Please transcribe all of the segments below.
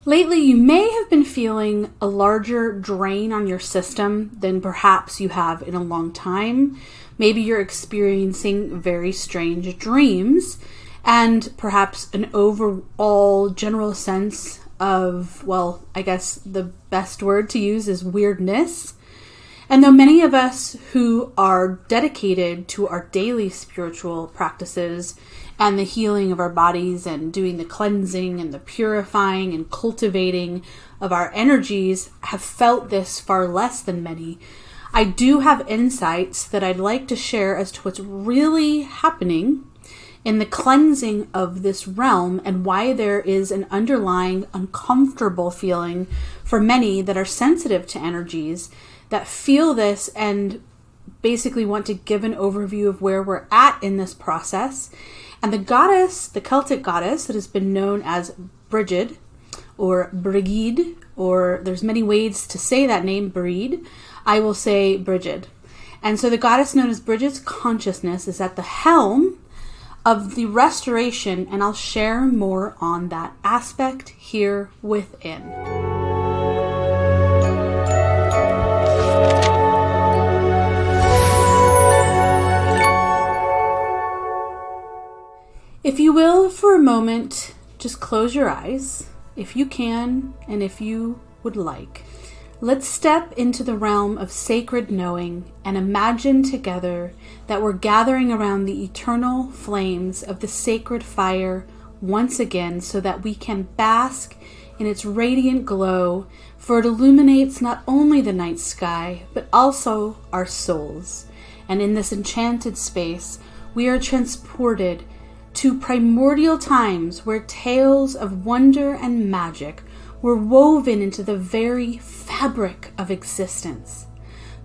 Lately, you may have been feeling a larger drain on your system than perhaps you have in a long time. Maybe you're experiencing very strange dreams and perhaps an overall general sense of, well, I guess the best word to use is weirdness. And though many of us who are dedicated to our daily spiritual practices and the healing of our bodies and doing the cleansing and the purifying and cultivating of our energies have felt this far less than many, I do have insights that I'd like to share as to what's really happening in the cleansing of this realm and why there is an underlying uncomfortable feeling for many that are sensitive to energies that feel this and basically want to give an overview of where we're at in this process. And the goddess, the Celtic goddess that has been known as Brighid or Brighid, or there's many ways to say that name, Brighid, I will say Brighid. And so the goddess known as Brighid's consciousness is at the helm of the restoration, and I'll share more on that aspect here within. If you will, for a moment, just close your eyes, if you can, and if you would like. Let's step into the realm of sacred knowing and imagine together that we're gathering around the eternal flames of the sacred fire once again so that we can bask in its radiant glow, for it illuminates not only the night sky, but also our souls. And in this enchanted space, we are transported to primordial times where tales of wonder and magic were woven into the very fabric of existence.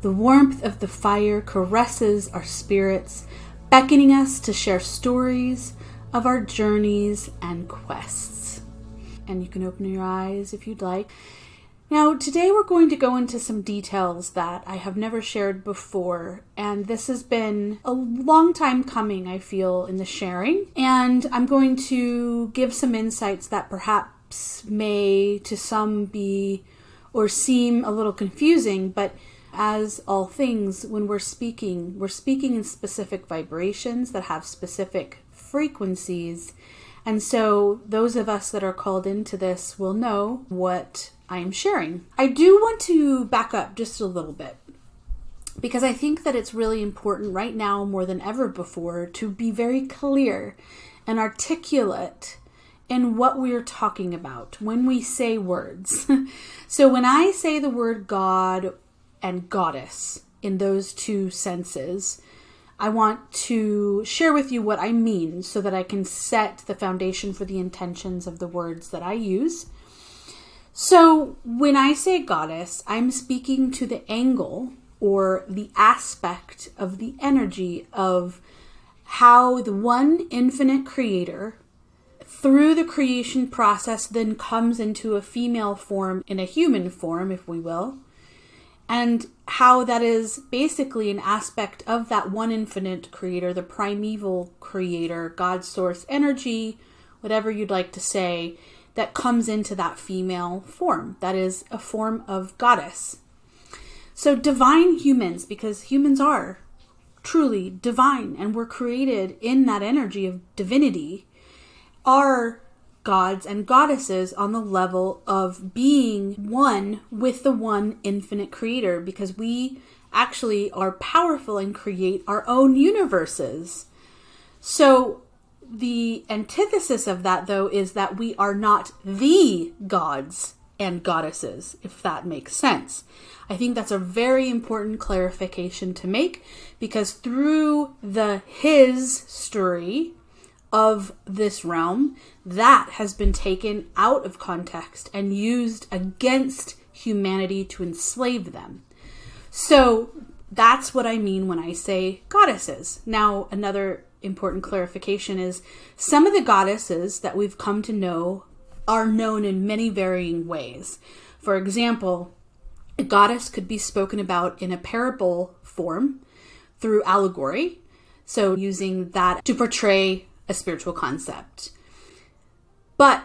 The warmth of the fire caresses our spirits, beckoning us to share stories of our journeys and quests. And you can open your eyes if you'd like. Now, today we're going to go into some details that I have never shared before, and this has been a long time coming, I feel, in the sharing, and I'm going to give some insights that perhaps may to some be or seem a little confusing, but as all things, when we're speaking in specific vibrations that have specific frequencies, and so those of us that are called into this will know what I am sharing. I do want to back up just a little bit because I think that it's really important right now more than ever before to be very clear and articulate in what we're talking about when we say words. So when I say the word God and goddess in those two senses, I want to share with you what I mean so that I can set the foundation for the intentions of the words that I use. So when I say goddess, I'm speaking to the angle or the aspect of the energy of how the one infinite creator through the creation process then comes into a female form, in a human form, if we will, and how that is basically an aspect of that one infinite creator, the primeval creator, God source energy, whatever you'd like to say, that comes into that female form. That is a form of goddess. So divine humans, because humans are truly divine and we're created in that energy of divinity, are gods and goddesses on the level of being one with the one infinite creator, because we actually are powerful and create our own universes. So the antithesis of that, though, is that we are not the gods and goddesses, if that makes sense. I think that's a very important clarification to make, because through the his story of this realm, that has been taken out of context and used against humanity to enslave them. So that's what I mean when I say goddesses. Now, another important clarification is some of the goddesses that we've come to know are known in many varying ways. For example, a goddess could be spoken about in a parable form through allegory, so using that to portray a spiritual concept. But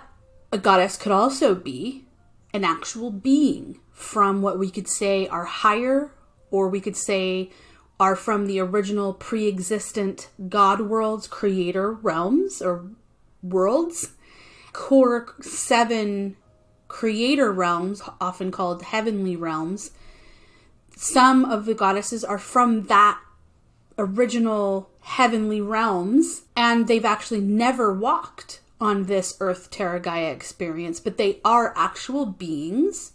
a goddess could also be an actual being from what we could say are higher, or we could say are from the original pre-existent God worlds, creator realms or worlds. Core 7 creator realms, often called heavenly realms. Some of the goddesses are from that original heavenly realms, and they've actually never walked on this Earth Terra Gaia experience, but they are actual beings.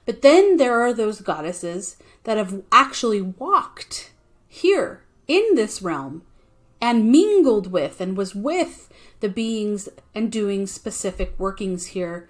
But then there are those goddesses that have actually walked here in this realm and mingled with and was with the beings and doing specific workings here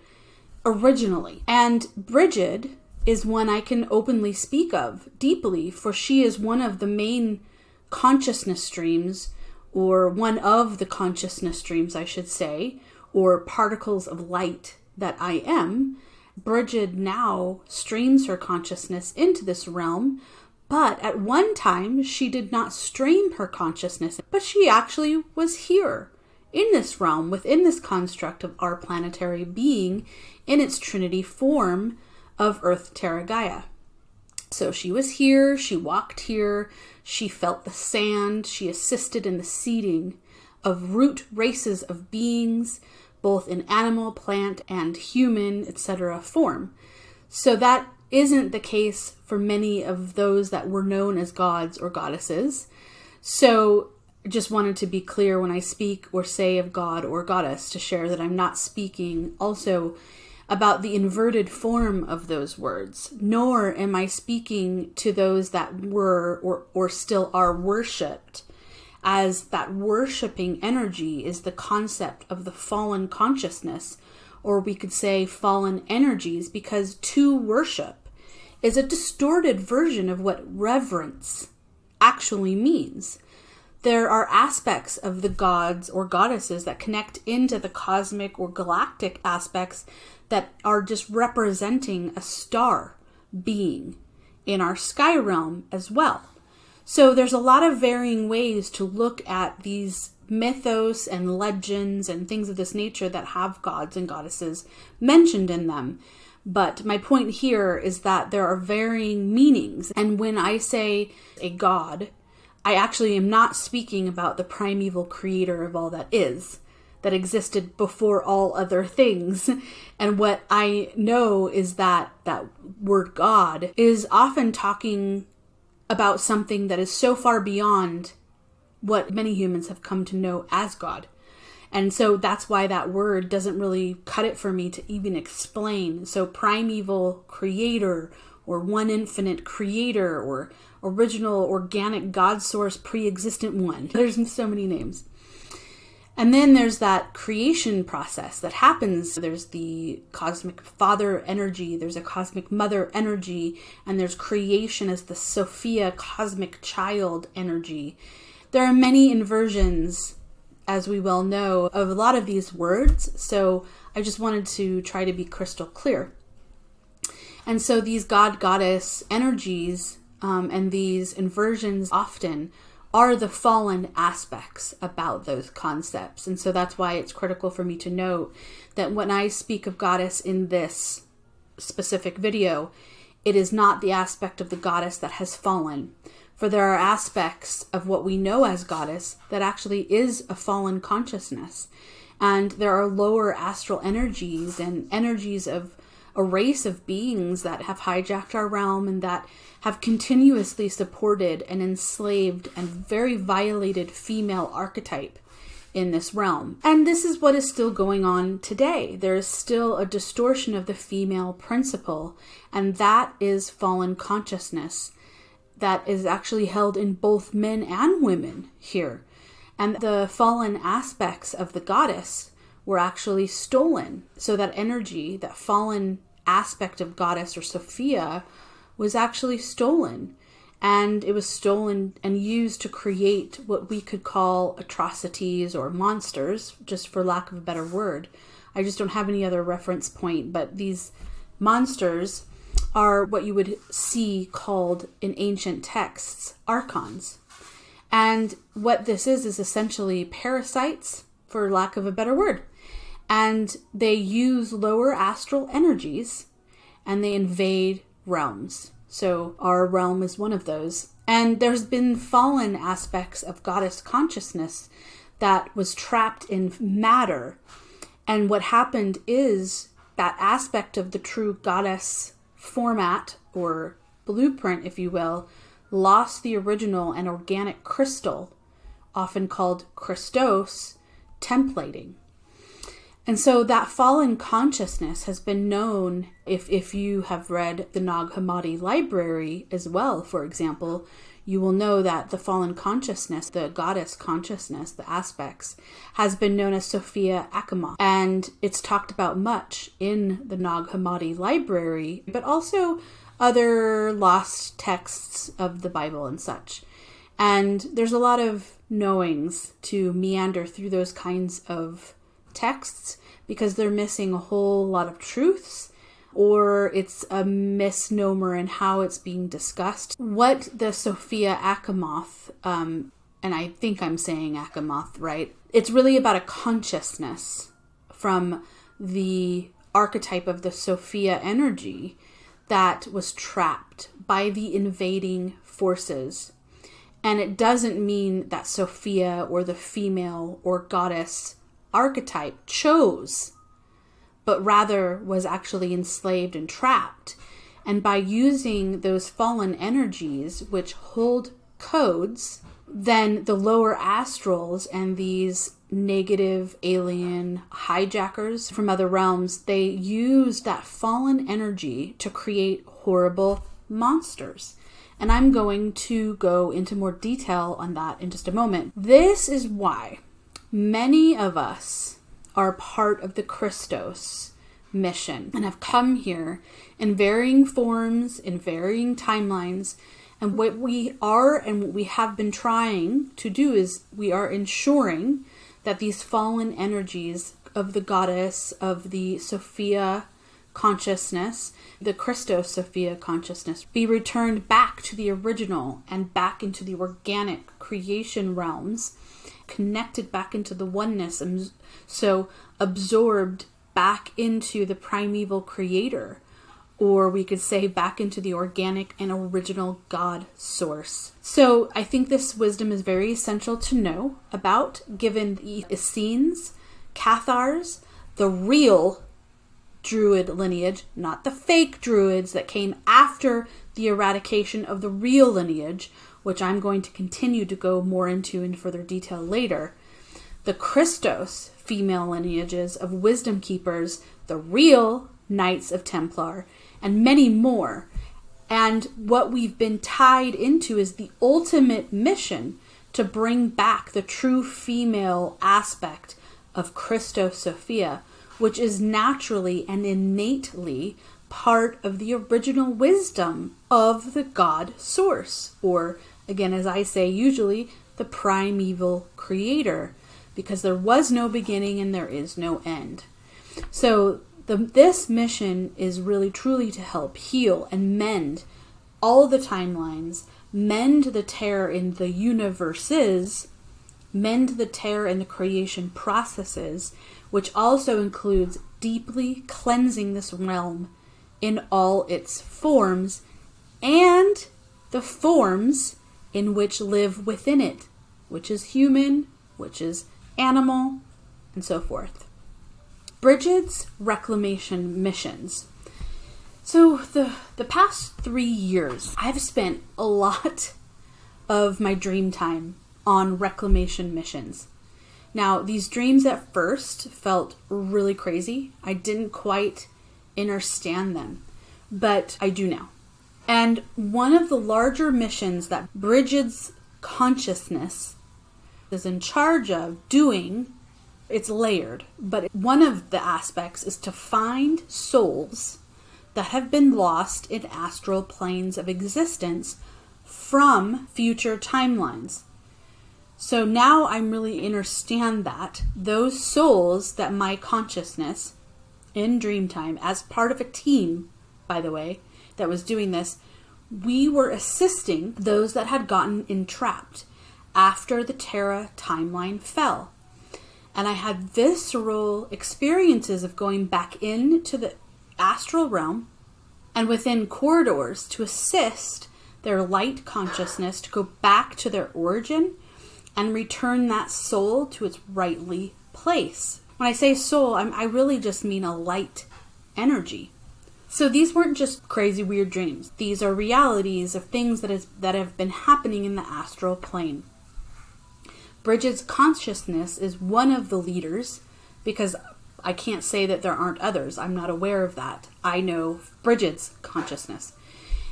originally. And Brighid is one I can openly speak of deeply, for she is one of the main consciousness streams, or one of the consciousness streams, I should say, or particles of light that I am. Brighid now streams her consciousness into this realm, but at one time she did not stream her consciousness, but she actually was here in this realm, within this construct of our planetary being in its trinity form of Earth Terra Gaia. So she was here, she walked here, she felt the sand, she assisted in the seeding of root races of beings, both in animal, plant, and human, etc. form. So that isn't the case for many of those that were known as gods or goddesses. So just wanted to be clear when I speak or say of god or goddess, to share that I'm not speaking also about the inverted form of those words, nor am I speaking to those that were or still are worshipped, as that worshipping energy is the concept of the fallen consciousness, or we could say fallen energies, because to worship is a distorted version of what reverence actually means. There are aspects of the gods or goddesses that connect into the cosmic or galactic aspects that are just representing a star being in our sky realm as well. So there's a lot of varying ways to look at these mythos and legends and things of this nature that have gods and goddesses mentioned in them. But my point here is that there are varying meanings. And when I say a god, I actually am not speaking about the primeval creator of all that is, that existed before all other things. And what I know is that that word God is often talking about something that is so far beyond what many humans have come to know as God. And so that's why that word doesn't really cut it for me to even explain. So primeval creator, or one infinite creator, or original organic God source pre-existent one. There's so many names. And then there's that creation process that happens. There's the cosmic father energy, there's a cosmic mother energy, and there's creation as the Sophia cosmic child energy. There are many inversions, as we well know, of a lot of these words. So I just wanted to try to be crystal clear. And so these god goddess energies and these inversions often are the fallen aspects about those concepts. And so that's why it's critical for me to note that when I speak of goddess in this specific video, it is not the aspect of the goddess that has fallen. For there are aspects of what we know as goddess that actually is a fallen consciousness. And there are lower astral energies and energies of a race of beings that have hijacked our realm and that have continuously supported and enslaved and very violated female archetype in this realm. And this is what is still going on today. There is still a distortion of the female principle, and that is fallen consciousness that is actually held in both men and women here. And the fallen aspects of the goddess were actually stolen. So that energy, that fallen aspect of goddess or Sophia, was actually stolen. And it was stolen and used to create what we could call atrocities or monsters, just for lack of a better word. I just don't have any other reference point, but these monsters are what you would see called in ancient texts archons. And what this is essentially parasites, for lack of a better word. And they use lower astral energies and they invade realms. So our realm is one of those. And there's been fallen aspects of goddess consciousness that was trapped in matter. And what happened is that aspect of the true goddess format, or blueprint, if you will, lost the original and organic crystal, often called Christos, templating. And so that fallen consciousness has been known, if you have read the Nag Hammadi library as well, for example, you will know that the fallen consciousness, the goddess consciousness, the aspects, has been known as Sophia Achamoth. And it's talked about much in the Nag Hammadi library, but also other lost texts of the Bible and such. And there's a lot of knowings to meander through those kinds of texts because they're missing a whole lot of truths, or it's a misnomer in how it's being discussed. What the Sophia Achamoth, and I think I'm saying Achamoth right, it's really about a consciousness from the archetype of the Sophia energy that was trapped by the invading forces. And it doesn't mean that Sophia or the female or goddess archetype chose, but rather was actually enslaved and trapped. And by using those fallen energies, which hold codes, then the lower astrals and these negative alien hijackers from other realms, they use that fallen energy to create horrible monsters. And I'm going to go into more detail on that in just a moment. This is why many of us are part of the Christos mission and have come here in varying forms, in varying timelines. And what we are and what we have been trying to do is we are ensuring that these fallen energies of the goddess, of the Sophia consciousness, the Christos Sophia consciousness, be returned back to the original and back into the organic creation realms, connected back into the oneness, and so absorbed back into the primeval creator, or we could say back into the organic and original God source. So I think this wisdom is very essential to know about, given the Essenes, Cathars, the real Druid lineage, not the fake Druids that came after the eradication of the real lineage, which I'm going to continue to go more into in further detail later. The Christos female lineages of wisdom keepers, the real Knights of Templar, and many more. And what we've been tied into is the ultimate mission to bring back the true female aspect of Christos Sophia, which is naturally and innately part of the original wisdom of the God source, or again, as I say usually, the primeval creator, because there was no beginning and there is no end. So this mission is really truly to help heal and mend all the timelines, mend the tear in the universes, mend the tear in the creation processes, which also includes deeply cleansing this realm in all its forms and the forms in which live within it, which is human, which is animal, and so forth. Brighid's reclamation missions. So the past 3 years, I've spent a lot of my dream time on reclamation missions. Now, these dreams at first felt really crazy. I didn't quite understand them, but I do now. And one of the larger missions that Brighid's consciousness is in charge of doing, it's layered, but one of the aspects is to find souls that have been lost in astral planes of existence from future timelines. So now I'm really understand that those souls that my consciousness in Dreamtime, as part of a team, by the way, that was doing this, we were assisting those that had gotten entrapped after the Terra timeline fell. And I had visceral experiences of going back into the astral realm and within corridors to assist their light consciousness to go back to their origin and return that soul to its rightly place. When I say soul, I really just mean a light energy. So these weren't just crazy weird dreams. These are realities of things that have been happening in the astral plane. Brighid's consciousness is one of the leaders, because I can't say that there aren't others. I'm not aware of that. I know Brighid's consciousness.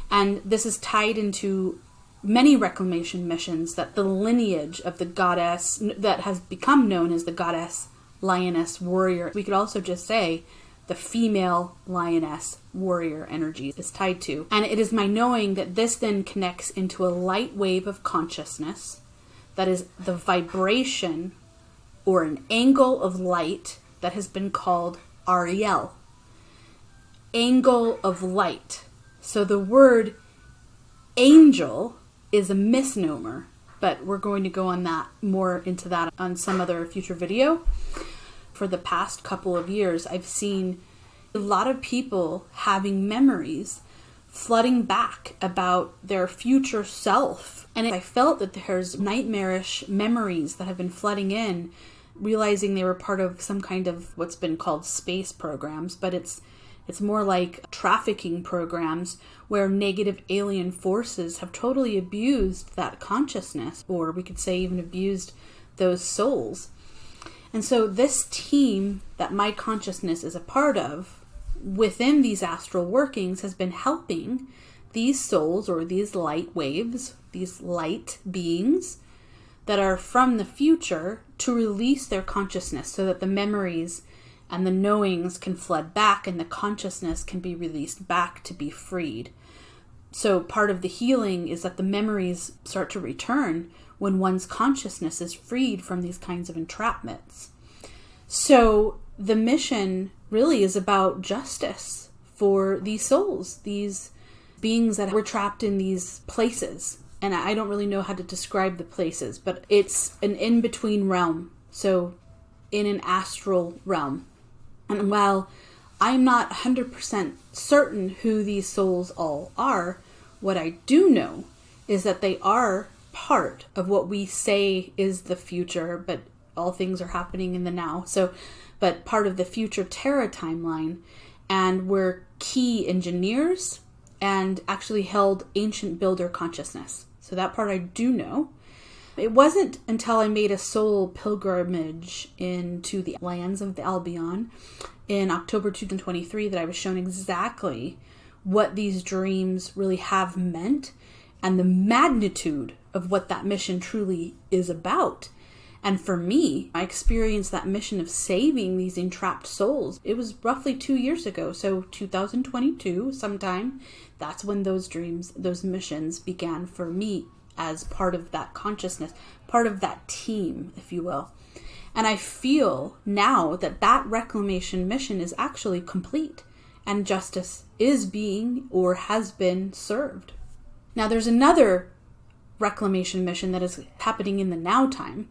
And this is tied into many reclamation missions that the lineage of the goddess that has become known as the goddess, lioness, warrior. We could also just say the female lioness warrior energy is tied to. And it is my knowing that this then connects into a light wave of consciousness that is the vibration or an angle of light that has been called Ariel. Angle of light. So the word angel is a misnomer, but we're going to go on that more into that on some other future video. For the past couple of years, I've seen a lot of people having memories flooding back about their future self. And I felt that there's nightmarish memories that have been flooding in, realizing they were part of some kind of what's been called space programs, but it's more like trafficking programs where negative alien forces have totally abused that consciousness, or we could say even abused those souls. And so this team that my consciousness is a part of within these astral workings has been helping these souls, or these light waves, these light beings that are from the future, to release their consciousness so that the memories and the knowings can flood back and the consciousness can be released back to be freed. So part of the healing is that the memories start to return when one's consciousness is freed from these kinds of entrapments. So the mission really is about justice for these souls, these beings that were trapped in these places. And I don't really know how to describe the places, but it's an in-between realm. So in an astral realm. And while I'm not 100% certain who these souls all are, what I do know is that they are part of what we say is the future, but all things are happening in the now. But part of the future Terra timeline, and we're key engineers and actually held ancient builder consciousness. So that part I do know. It wasn't until I made a soul pilgrimage into the lands of the Albion in October 2023 that I was shown exactly what these dreams really have meant and the magnitude of what that mission truly is about. And for me, I experienced that mission of saving these entrapped souls. It was roughly 2 years ago. So 2022 sometime, that's when those dreams, those missions began for me as part of that consciousness, part of that team, if you will. And I feel now that that reclamation mission is actually complete and justice is being or has been served. Now there's another reclamation mission that is happening in the now time.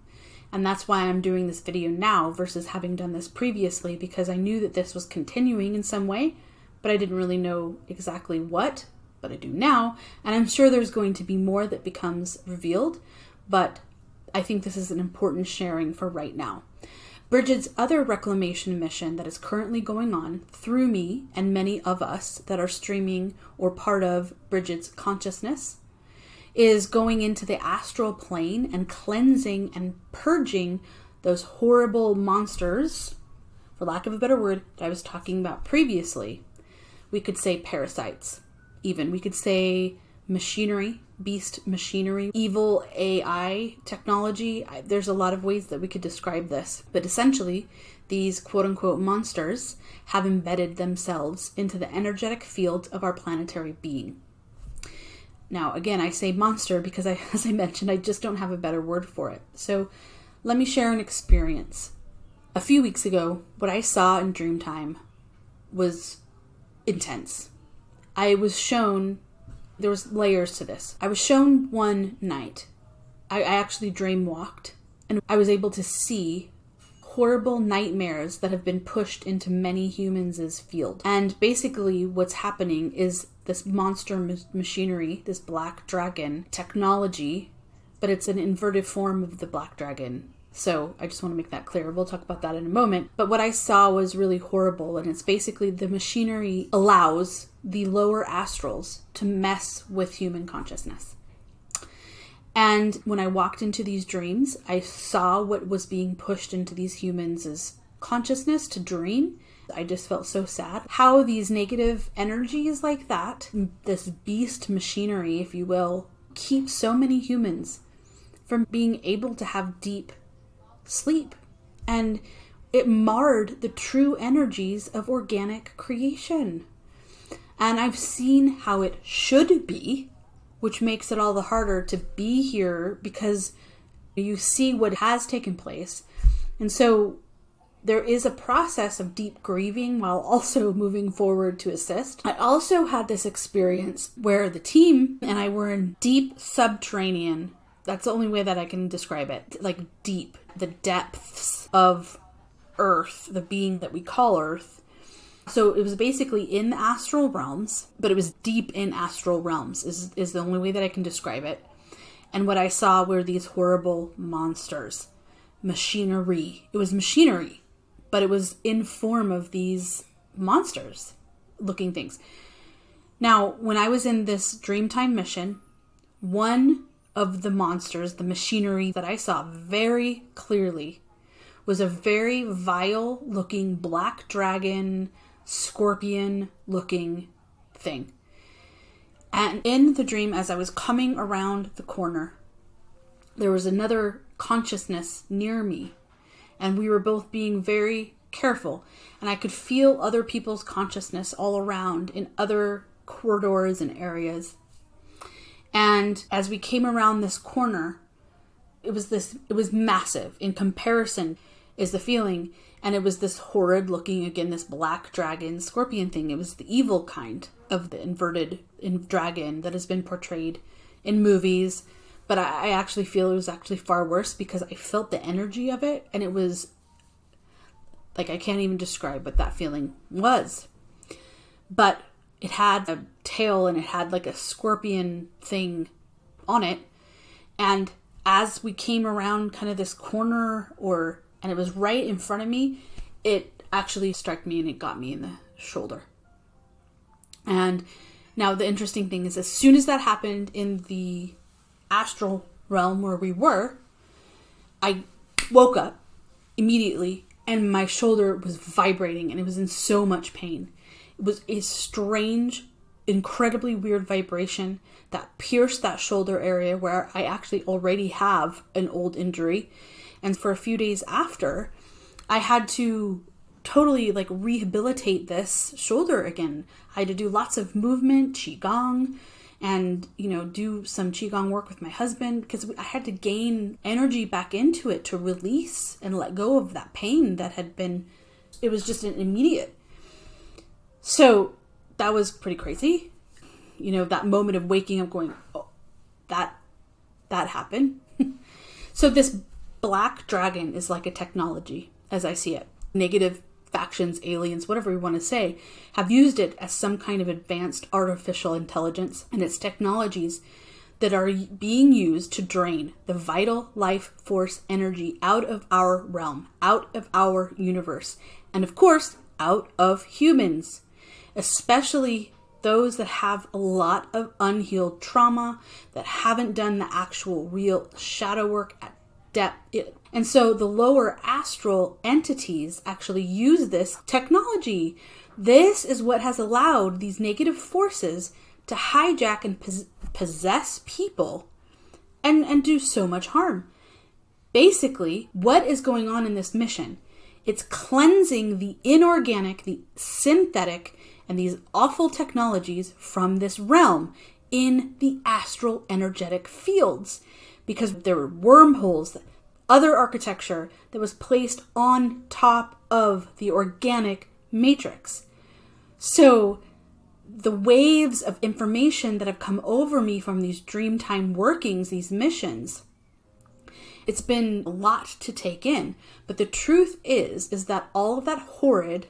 And that's why I'm doing this video now versus having done this previously, because I knew that this was continuing in some way, but I didn't really know exactly what, but I do now. And I'm sure there's going to be more that becomes revealed, but I think this is an important sharing for right now. Brighid's other reclamation mission that is currently going on through me and many of us that are streaming or part of Brighid's consciousness is going into the astral plane and cleansing and purging those horrible monsters, for lack of a better word, that I was talking about previously. We could say parasites, even. We could say machinery, beast machinery, evil AI technology. There's a lot of ways that we could describe this. But essentially, these quote-unquote monsters have embedded themselves into the energetic field of our planetary being. Now, again, I say monster because, as I mentioned, I just don't have a better word for it. So let me share an experience. A few weeks ago, what I saw in Dreamtime was intense. I was shown, there was layers to this. I was shown one night. I actually dream walked, and I was able to see horrible nightmares that have been pushed into many humans' field. And basically what's happening is this monster machinery, this black dragon technology, but it's an inverted form of the black dragon. So I just want to make that clear. We'll talk about that in a moment. But what I saw was really horrible. And it's basically the machinery allows the lower astrals to mess with human consciousness. And when I walked into these dreams, I saw what was being pushed into these humans' consciousness to dream. I just felt so sad. How these negative energies like that, this beast machinery, if you will, keep so many humans from being able to have deep sleep. And it marred the true energies of organic creation. And I've seen how it should be, which makes it all the harder to be here because you see what has taken place. And so there is a process of deep grieving while also moving forward to assist. I also had this experience where the team and I were in deep subterranean. That's the only way that I can describe it. Like deep, the depths of Earth, the being that we call Earth. So it was basically in the astral realms, but it was deep in astral realms is the only way that I can describe it. And what I saw were these horrible monsters. Machinery. It was machinery, but it was in form of these monsters looking things. Now, when I was in this Dreamtime mission, one of the monsters, the machinery that I saw very clearly, was a very vile looking black dragon, scorpion looking thing. And in the dream, as I was coming around the corner, there was another consciousness near me, and we were both being very careful, and I could feel other people's consciousness all around in other corridors and areas. And as we came around this corner, it was massive in comparison is the feeling. And it was this horrid looking, again, this black dragon scorpion thing. It was the evil kind of the inverted dragon that has been portrayed in movies. But I actually feel it was actually far worse because I felt the energy of it. And it was like, I can't even describe what that feeling was. But it had a tail and it had like a scorpion thing on it. And as we came around kind of this corner and it was right in front of me, it actually struck me and it got me in the shoulder. And now the interesting thing is, as soon as that happened in the astral realm where we were, I woke up immediately and my shoulder was vibrating and it was in so much pain. It was a strange, incredibly weird vibration that pierced that shoulder area where I actually already have an old injury. And for a few days after, I had to totally like rehabilitate this shoulder again. I had to do lots of movement, qigong, and, do some qigong work with my husband because I had to gain energy back into it to release and let go of that pain that had been, it was just an immediate. So that was pretty crazy. That moment of waking up going, oh, that happened. So this black dragon is like a technology, as I see it. Negative factions, aliens, whatever we want to say, have used it as some kind of advanced artificial intelligence, and it's technologies that are being used to drain the vital life force energy out of our realm, out of our universe, and of course, out of humans, especially those that have a lot of unhealed trauma, that haven't done the actual real shadow work at depth. And so the lower astral entities actually use this technology. This is what has allowed these negative forces to hijack and possess people and do so much harm. Basically, what is going on in this mission? It's cleansing the inorganic, the synthetic, and these awful technologies from this realm in the astral energetic fields, because there were wormholes, other architecture that was placed on top of the organic matrix. So the waves of information that have come over me from these Dreamtime workings, these missions, It's been a lot to take in, but the truth is that all of that horrid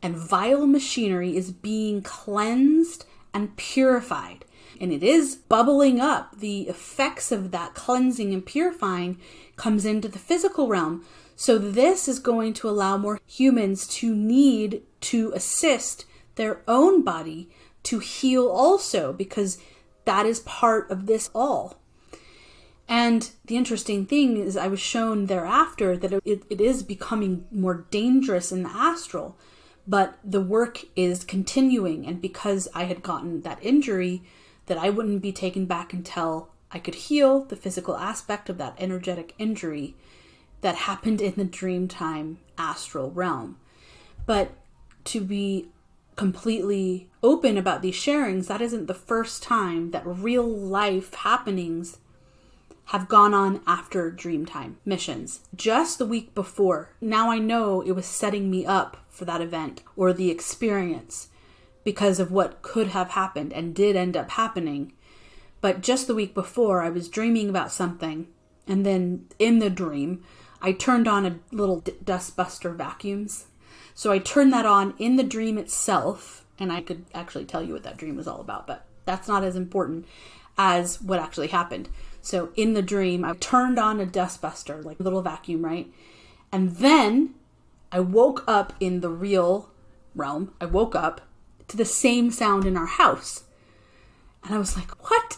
and vile machinery is being cleansed and purified. And it is bubbling up. The effects of that cleansing and purifying comes into the physical realm. So this is going to allow more humans to need to assist their own body to heal also, because that is part of this all. And the interesting thing is I was shown thereafter that it is becoming more dangerous in the astral, but the work is continuing. And because I had gotten that injury, that I wouldn't be taken back until I could heal the physical aspect of that energetic injury that happened in the dreamtime astral realm. But to be completely open about these sharings, that isn't the first time that real life happenings have gone on after Dreamtime missions. Just the week before, now I know it was setting me up for that event or the experience because of what could have happened and did end up happening. But just the week before, I was dreaming about something, and then in the dream, I turned on a little dustbuster vacuums. So I turned that on in the dream itself, and I could actually tell you what that dream was all about, but that's not as important as what actually happened. So in the dream, I turned on a dustbuster, like a little vacuum, right? And then I woke up in the real realm. I woke up to the same sound in our house. And I was like, what?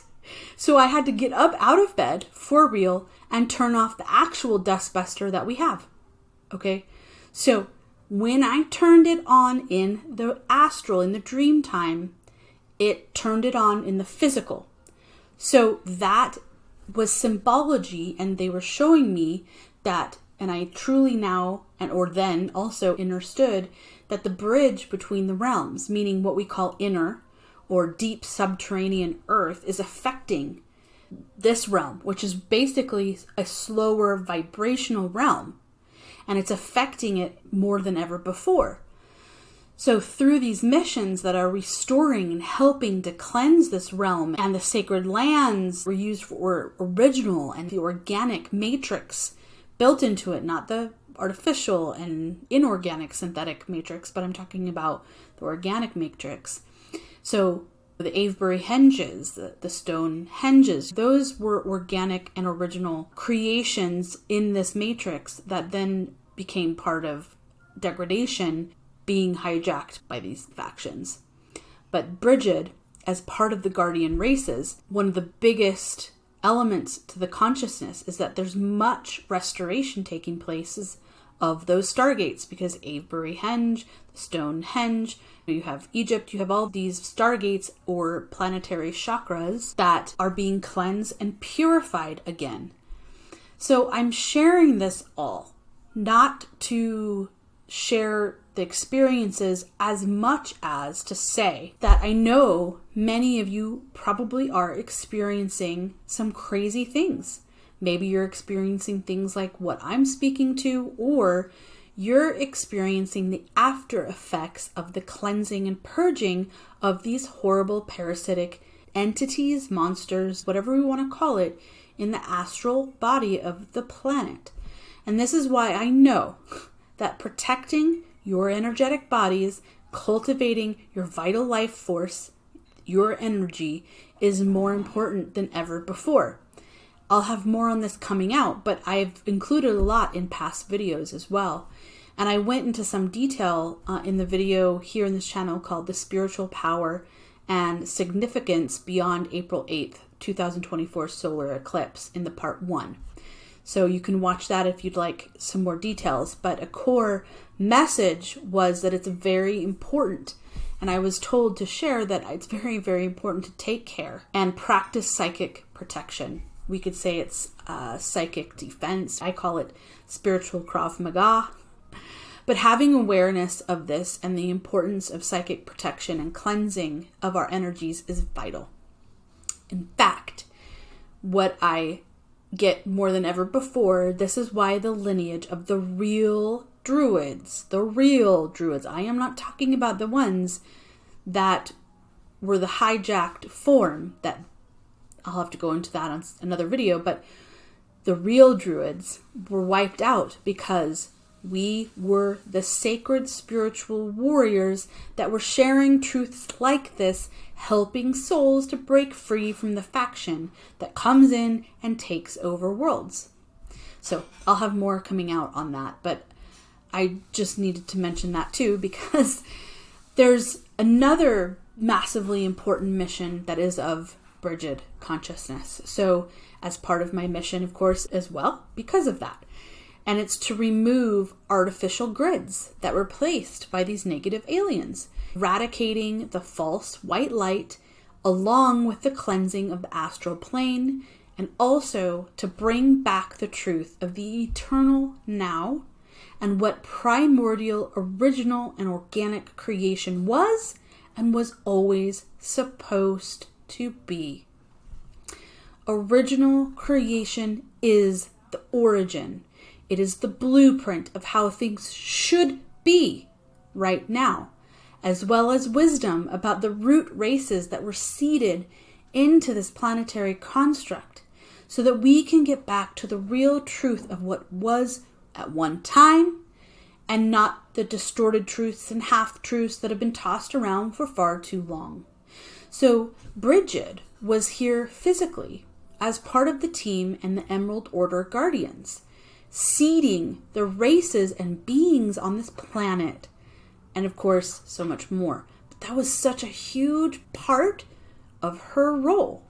So I had to get up out of bed for real and turn off the actual dustbuster that we have. Okay? So when I turned it on in the astral, in the dream time, it turned it on in the physical. So that was symbology, and they were showing me that, and I truly now, or then also understood that the bridge between the realms, meaning what we call inner or deep subterranean earth, is affecting this realm, which is basically a slower vibrational realm, and it's affecting it more than ever before. So through these missions that are restoring and helping to cleanse this realm, and the sacred lands were used for original and the organic matrix built into it, not the artificial and inorganic synthetic matrix, but I'm talking about the organic matrix. So the Avebury henges, the stone henges, those were organic and original creations in this matrix that then became part of degradation, being hijacked by these factions. But Brighid, as part of the Guardian races, one of the biggest elements to the consciousness is that there's much restoration taking place of those stargates, because Avebury henge, the Stonehenge, you have Egypt, you have all these stargates or planetary chakras that are being cleansed and purified again. So I'm sharing this all, not to share the experiences as much as to say that I know many of you probably are experiencing some crazy things. Maybe you're experiencing things like what I'm speaking to, or you're experiencing the after effects of the cleansing and purging of these horrible parasitic entities, monsters, whatever we want to call it, in the astral body of the planet. And this is why I know that protecting your energetic bodies, cultivating your vital life force, your energy, is more important than ever before. I'll have more on this coming out, but I've included a lot in past videos as well. And I went into some detail in the video here in this channel called The Spiritual Power and Significance Beyond April 8th, 2024 Solar Eclipse in the part 1. So you can watch that if you'd like some more details. But a core message was that it's very important. And I was told to share that it's very, very important to take care and practice psychic protection. We could say it's psychic defense. I call it spiritual Krav Maga. But having awareness of this and the importance of psychic protection and cleansing of our energies is vital. In fact, what I get more than ever before, this is why the lineage of the real druids, I am not talking about the ones that were the hijacked form, that I'll have to go into that on another video, but The real druids were wiped out because we were the sacred spiritual warriors that were sharing truths like this, helping souls to break free from the faction that comes in and takes over worlds. So I'll have more coming out on that, but I just needed to mention that too, because there's another massively important mission that is of Brighid consciousness. So as part of my mission, of course, as well, because of that. And it's to remove artificial grids that were placed by these negative aliens, eradicating the false white light along with the cleansing of the astral plane, and also to bring back the truth of the eternal now and what primordial, original, and organic creation was and was always supposed to be. Original creation is the origin. It is the blueprint of how things should be right now, as well as wisdom about the root races that were seeded into this planetary construct, so that we can get back to the real truth of what was at one time, and not the distorted truths and half-truths that have been tossed around for far too long. So Brighid was here physically as part of the team and the Emerald Order Guardians, seeding the races and beings on this planet, and of course, so much more. But that was such a huge part of her role.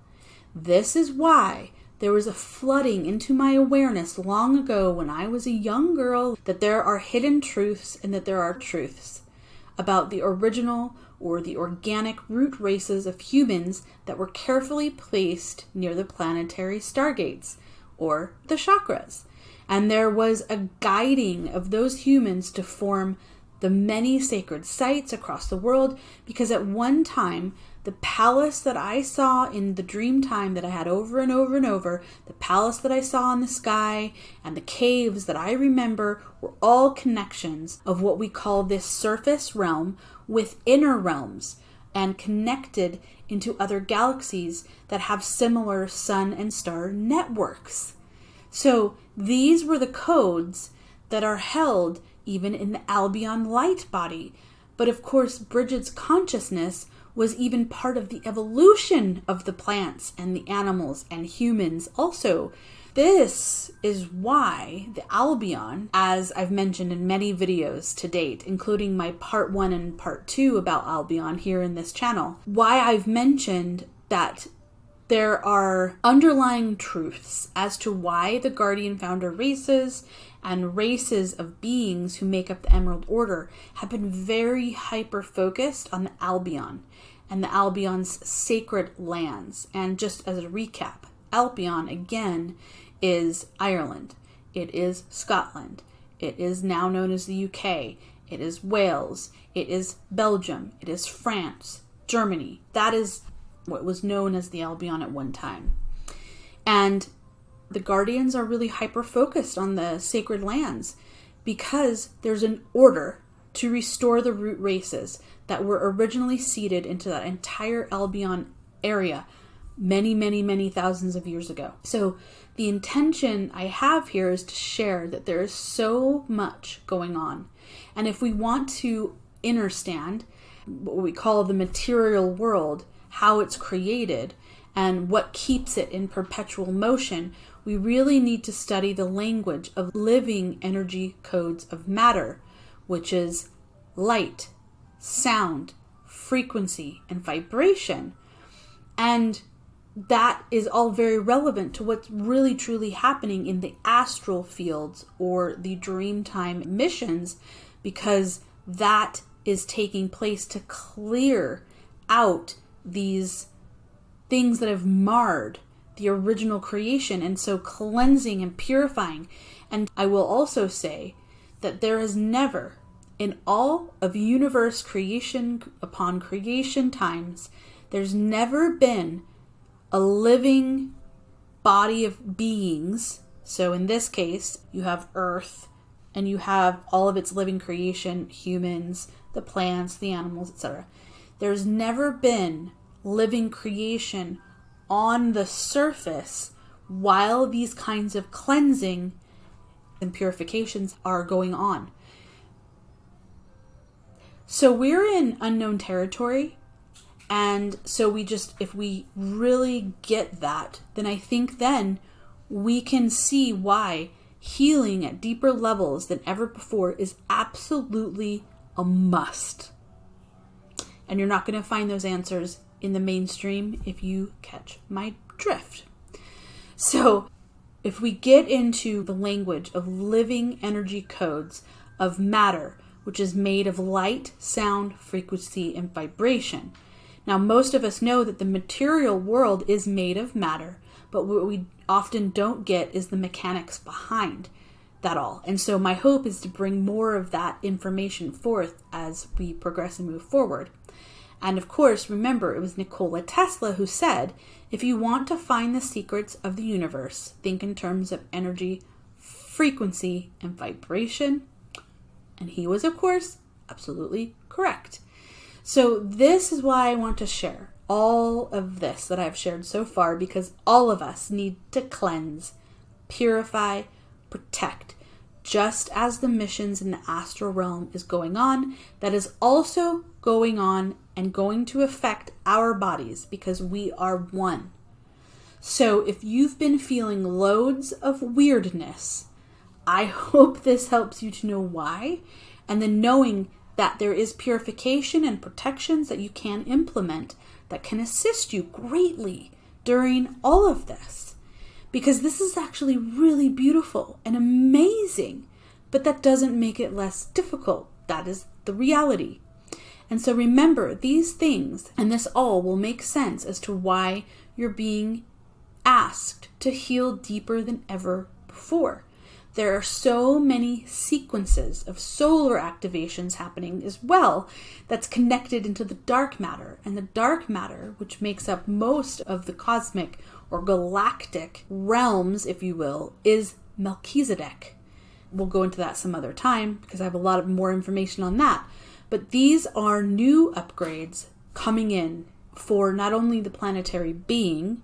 This is why there was a flooding into my awareness long ago when I was a young girl that there are hidden truths and that there are truths about the original or the organic root races of humans that were carefully placed near the planetary stargates or the chakras. And there was a guiding of those humans to form the many sacred sites across the world, because at one time, the palace that I saw in the dream time that I had over and over and over, the palace that I saw in the sky, and the caves that I remember were all connections of what we call this surface realm with inner realms, and connected into other galaxies that have similar sun and star networks. So these were the codes that are held even in the Albion light body. But of course, Brighid's consciousness was even part of the evolution of the plants and the animals and humans also. This is why the Albion, as I've mentioned in many videos to date, including my part 1 and part 2 about Albion here in this channel, why I've mentioned that there are underlying truths as to why the Guardian Founder races and races of beings who make up the Emerald Order have been very hyper-focused on the Albion and the Albion's sacred lands. And just as a recap, Albion, again, is Ireland. It is Scotland. It is now known as the UK. It is Wales. It is Belgium. It is France, Germany. That is what was known as the Albion at one time. And the Guardians are really hyper-focused on the sacred lands because there's an order to restore the root races that were originally seeded into that entire Albion area many, many, many thousands of years ago. So the intention I have here is to share that there is so much going on. And if we want to understand what we call the material world, how it's created, and what keeps it in perpetual motion, we really need to study the language of living energy codes of matter, which is light, sound, frequency, and vibration. And that is all very relevant to what's really truly happening in the astral fields or the Dreamtime missions, because that is taking place to clear out these things that have marred the original creation, and so cleansing and purifying. And I will also say that there has never, in all of universe creation upon creation times, there's never been a living body of beings. So in this case, you have Earth, and you have all of its living creation, humans, the plants, the animals, etc. There's never been living creation on the surface while these kinds of cleansing and purifications are going on. So we're in unknown territory. And so if we really get that, then I think then we can see why healing at deeper levels than ever before is absolutely a must. And you're not going to find those answers in the mainstream if you catch my drift. So if we get into the language of living energy codes of matter, which is made of light, sound, frequency, and vibration. Now, most of us know that the material world is made of matter, but what we often don't get is the mechanics behind that all. And so my hope is to bring more of that information forth as we progress and move forward. And of course, remember, it was Nikola Tesla who said, if you want to find the secrets of the universe, think in terms of energy, frequency, and vibration. And he was, of course, absolutely correct. So this is why I want to share all of this that I've shared so far, because all of us need to cleanse, purify, protect, just as the missions in the astral realm is going on, that is also going on and going to affect our bodies because we are one. So if you've been feeling loads of weirdness, I hope this helps you to know why, and then knowing that there is purification and protections that you can implement that can assist you greatly during all of this. Because this is actually really beautiful and amazing, but that doesn't make it less difficult. That is the reality. And so remember, these things and this all will make sense as to why you're being asked to heal deeper than ever before. There are so many sequences of solar activations happening as well that's connected into the dark matter. And the dark matter, which makes up most of the cosmic or galactic realms, if you will, is Melchizedek. We'll go into that some other time because I have a lot of more information on that. But these are new upgrades coming in for not only the planetary being,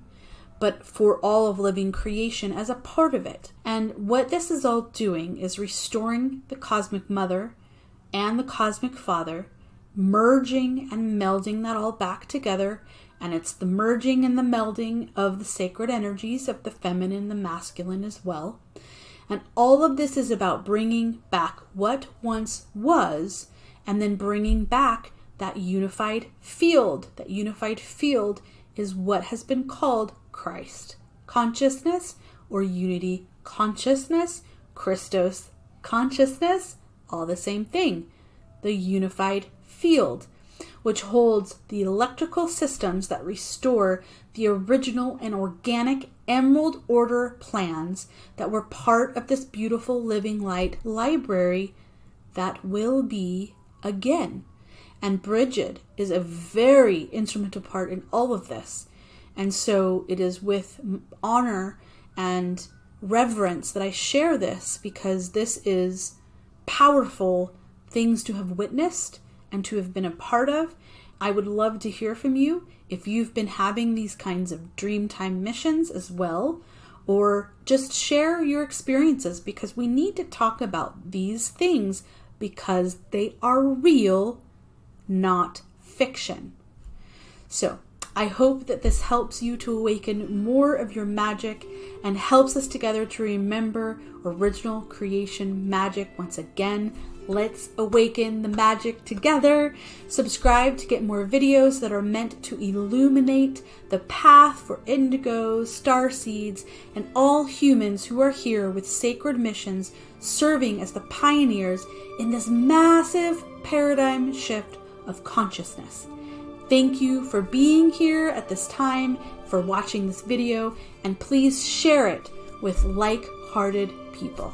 but for all of living creation as a part of it. And what this is all doing is restoring the cosmic mother and the cosmic father, merging and melding that all back together. And it's the merging and the melding of the sacred energies of the feminine and the masculine as well. And all of this is about bringing back what once was, and then bringing back that unified field. That unified field is what has been called Christ consciousness, or unity consciousness, Christos consciousness, all the same thing. The unified field, which holds the electrical systems that restore the original and organic Emerald Order plans that were part of this beautiful living light library that will be again. And Brighid is a very instrumental part in all of this. And so it is with honor and reverence that I share this, because this is powerful things to have witnessed and to have been a part of. I would love to hear from you if you've been having these kinds of Dreamtime missions as well, or just share your experiences, because we need to talk about these things because they are real, not fiction. So I hope that this helps you to awaken more of your magic and helps us together to remember original creation magic once again. Let's awaken the magic together. Subscribe to get more videos that are meant to illuminate the path for indigos, starseeds, and all humans who are here with sacred missions, serving as the pioneers in this massive paradigm shift of consciousness. Thank you for being here at this time, for watching this video, and please share it with like-hearted people.